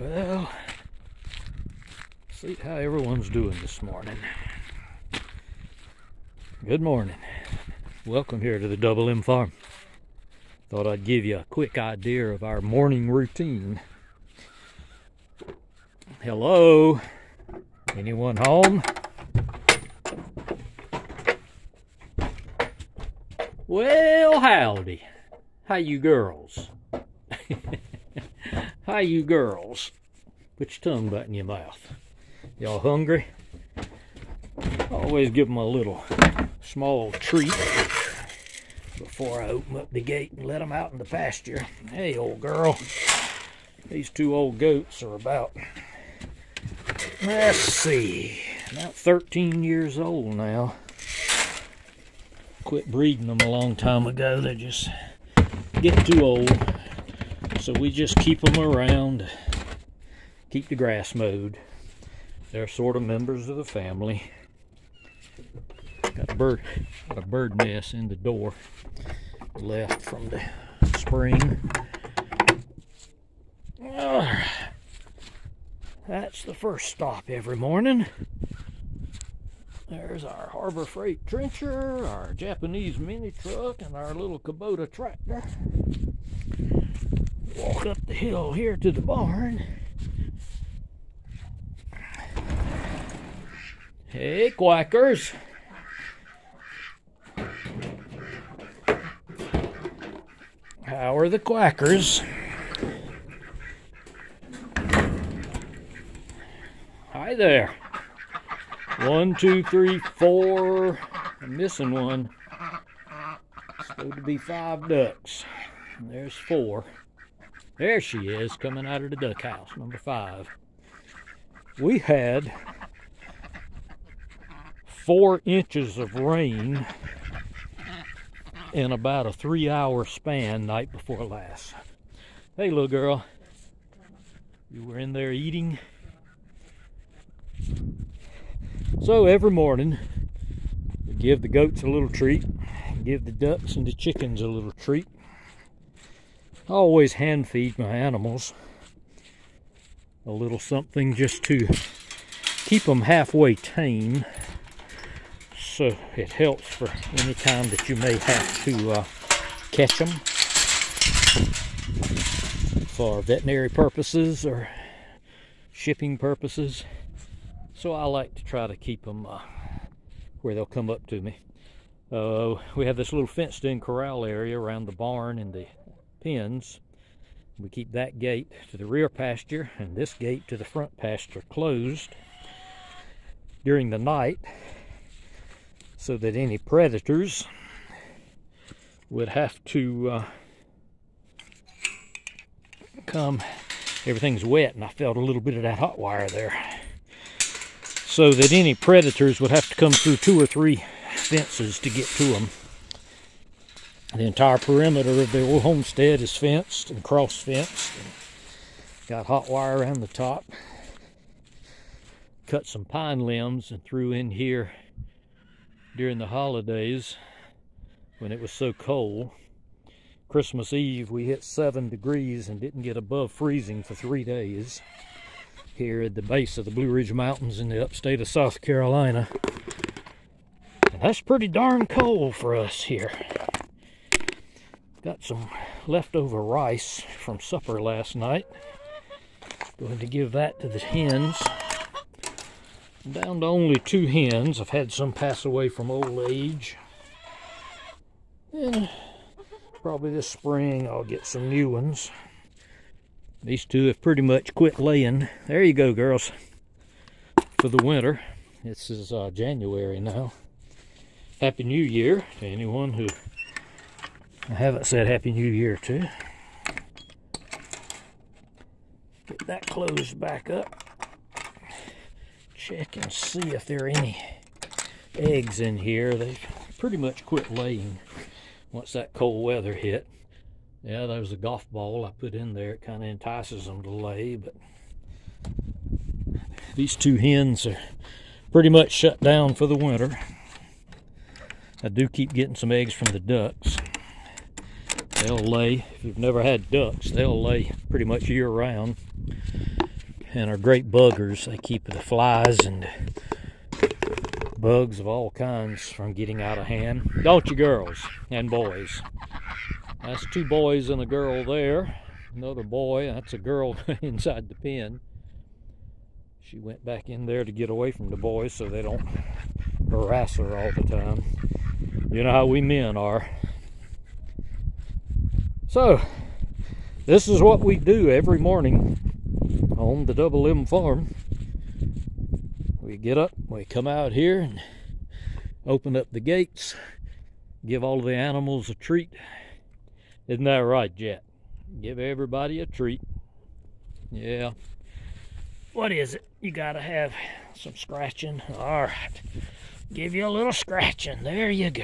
Well, see how everyone's doing this morning. Good morning. Welcome here to the Double M Farm. Thought I'd give you a quick idea of our morning routine. Hello? Anyone home? Well, howdy. How you girls? How you girls? Put your tongue back in your mouth. Y'all hungry? Always give them a little small treat before I open up the gate and let them out in the pasture. Hey, old girl. These two old goats are about, let's see, about 13 years old now. Quit breeding them a long time ago. They just get too old. So we just keep them around, keep the grass mowed. They're sort of members of the family. Got a bird nest in the door left from the spring. That's the first stop every morning. There's our Harbor Freight trencher, our Japanese mini truck, and our little Kubota tractor. Walk up the hill here to the barn. Hey, quackers. How are the quackers? Hi there. 1, 2, 3, 4. I'm missing one. It's supposed to be 5 ducks. And there's 4. There she is, coming out of the duck house, number 5. We had 4 inches of rain in about a 3-hour span night before last. Hey, little girl. You were in there eating? So every morning, we give the goats a little treat, give the ducks and the chickens a little treat. I always hand feed my animals a little something just to keep them halfway tame, so it helps for any time that you may have to catch them for veterinary purposes or shipping purposes. So I like to try to keep them where they'll come up to me. We have this little fenced-in corral area around the barn and the pens. We keep that gate to the rear pasture and this gate to the front pasture closed during the night so that any predators would have to come. Everything's wet and I felt a little bit of that hot wire there. So that any predators would have to come through 2 or 3 fences to get to them. The entire perimeter of the old homestead is fenced and cross-fenced. Got hot wire around the top. Cut some pine limbs and threw in here during the holidays when it was so cold. Christmas Eve we hit 7 degrees and didn't get above freezing for 3 days here at the base of the Blue Ridge Mountains in the upstate of South Carolina. And that's pretty darn cold for us here. Got some leftover rice from supper last night. Going to give that to the hens. I'm down to only 2 hens. I've had some pass away from old age. And probably this spring I'll get some new ones. These 2 have pretty much quit laying. There you go, girls. For the winter. This is January now. Happy New Year to anyone who I haven't said Happy New Year to. Get that closed back up. Check and see if there are any eggs in here. They've pretty much quit laying once that cold weather hit. Yeah, there was a golf ball I put in there. It kind of entices them to lay, but these 2 hens are pretty much shut down for the winter. I do keep getting some eggs from the ducks. They'll lay, if you've never had ducks, they'll lay pretty much year round. and are great buggers. They keep the flies and bugs of all kinds from getting out of hand. Don't you, girls and boys? That's 2 boys and a girl there. Another boy, that's a girl inside the pen. She went back in there to get away from the boys so they don't harass her all the time. You know how we men are. So, this is what we do every morning on the Double M farm. We get up, we come out here and open up the gates, give all the animals a treat. Isn't that right, Jet? Give everybody a treat. Yeah. What is it? You gotta have some scratching. All right. Give you a little scratching. There you go.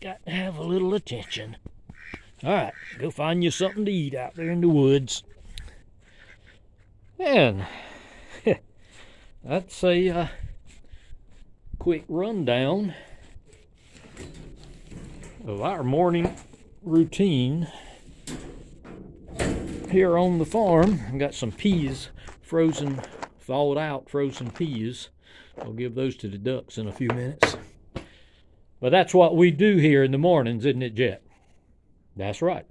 Got to have a little attention. All right. Go find you something to eat out there in the woods. And that's a quick rundown of our morning routine here on the farm. I've got some peas, frozen, thawed out frozen peas. I'll give those to the ducks in a few minutes. But that's what we do here in the mornings, isn't it, Jet? That's right.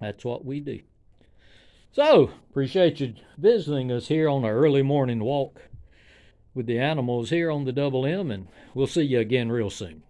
That's what we do. So, appreciate you visiting us here on our early morning walk with the animals here on the Double M, and we'll see you again real soon.